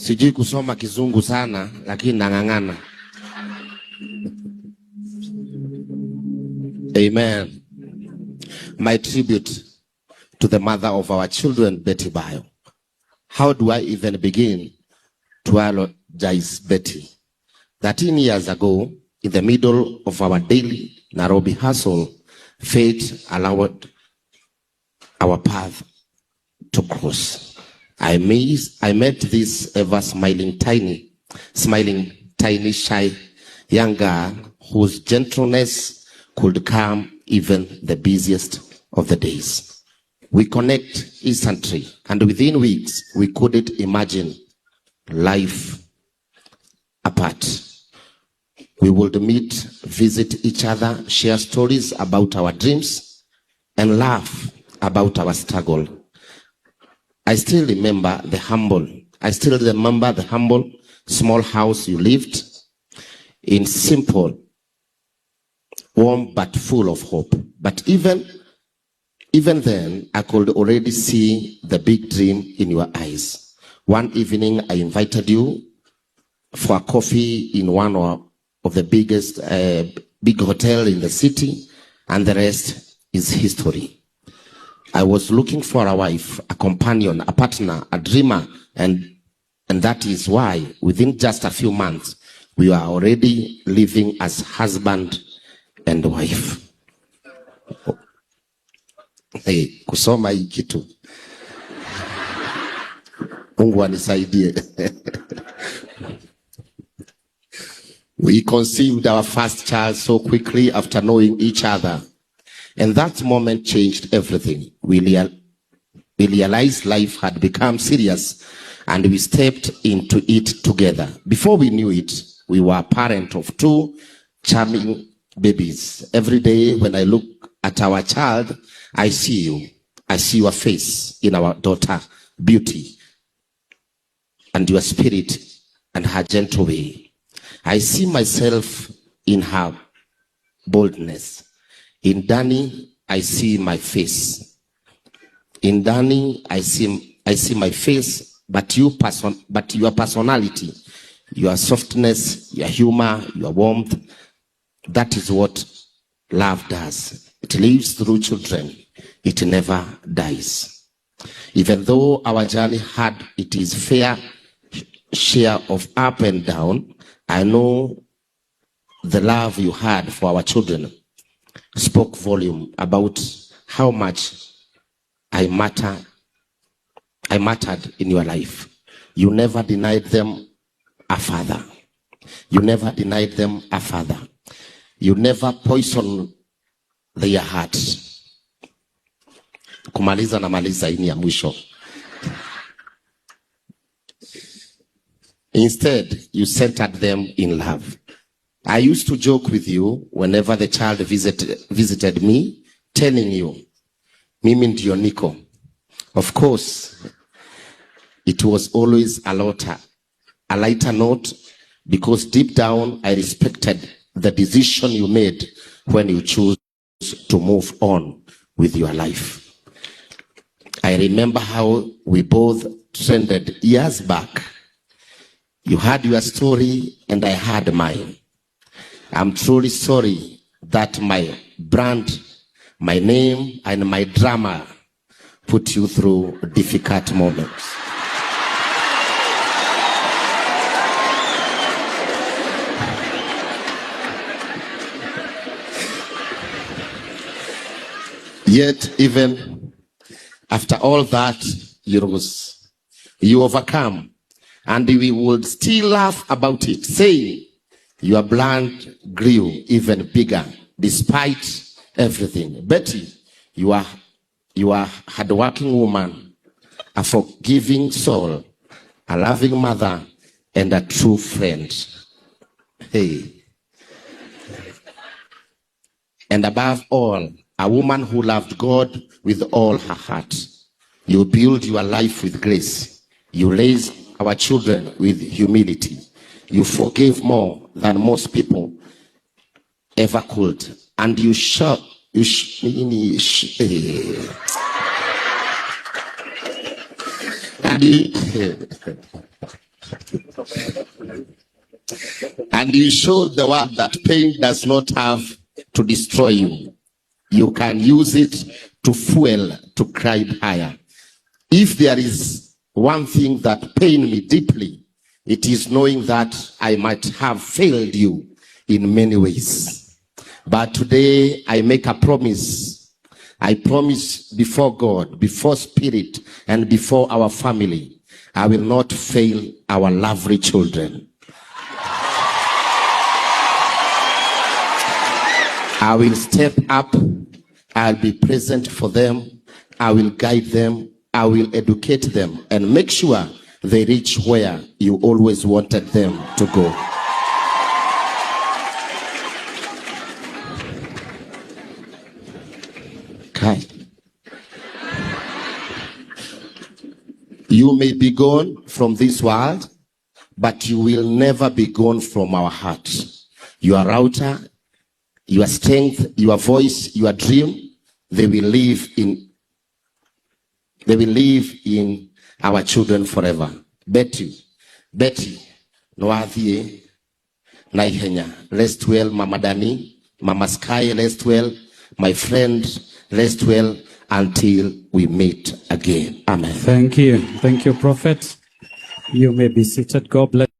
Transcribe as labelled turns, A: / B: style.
A: Sijui kusoma kizungu sana, lakini nang'ang'ana. Amen. My tribute to the mother of our children, Betty Bayo. How do I even begin to apologize, Betty? 13 years ago, in the middle of our daily Nairobi hustle, fate allowed our path to cross. I met this ever smiling, tiny, shy young girl whose gentleness could calm even the busiest of the days. We connect instantly, and within weeks, we couldn't imagine life apart. We would meet, visit each other, share stories about our dreams, and laugh about our struggle. I still remember the humble, small house you lived in, simple, warm, but full of hope. But even then, I could already see the big dream in your eyes. One evening, I invited you for a coffee in one of the biggest big hotel in the city, and the rest is history. I was looking for a wife, a companion, a partner, a dreamer, and that is why within just a few months, we are already living as husband and wife. Hey, kusoma hii kitu. Mungu anisaidie. We conceived our first child so quickly after knowing each other. And that moment changed everything. We realized life had become serious, and we stepped into it together. Before we knew it, we were a parent of 2 charming babies. Every day when I look at our child, I see you. I see your face in our daughter, Beauty, and your spirit and her gentle way. I see myself in her boldness. In Danny, I see my face. In Danny, I see my face, but your personality, your softness, your humor, your warmth, that is what love does. It lives through children. It never dies. Even though our journey had its fair share of up and down, I know the love you had for our children spoke volume about how much I mattered in your life. You never denied them a father. You never denied them a father. You never poisoned their hearts. Kumaliza na maliza ini ya mwisho. Instead, you centered them in love. I used to joke with you whenever the child visited me, telling you, Mimi ndiyo niko. Of course, it was always a lighter note, because deep down I respected the decision you made when you chose to move on with your life. I remember how we both trended years back. You had your story and I had mine. I'm truly sorry that my brand, my name, and my drama put you through difficult moments. Yet, even after all that, you overcome, and we would still laugh about it, saying, your brand grew even bigger despite everything. Betty, you are a hardworking woman, a forgiving soul, a loving mother, and a true friend. Hey. And above all, a woman who loved God with all her heart. You build your life with grace. You raise our children with humility. You forgive more than most people ever could. And you show And you showed the world that pain does not have to destroy you. You can use it to fuel, to climb higher. If there is one thing that pained me deeply, it is knowing that I might have failed you in many ways. But today I make a promise. I promise before God, before Spirit, and before our family, I will not fail our lovely children. I will step up. I'll be present for them. I will guide them. I will educate them and make sure they reach where you always wanted them to go. Okay. You may be gone from this world, but you will never be gone from our hearts. Your router, your strength, your voice, your dream, they will live in our children forever. Betty, Noathie, Naihenya, rest well, Mama Dani, Mama Sky, rest well, my friend, rest well until we meet again. Amen.
B: Thank you. Thank you, Prophet. You may be seated. God bless.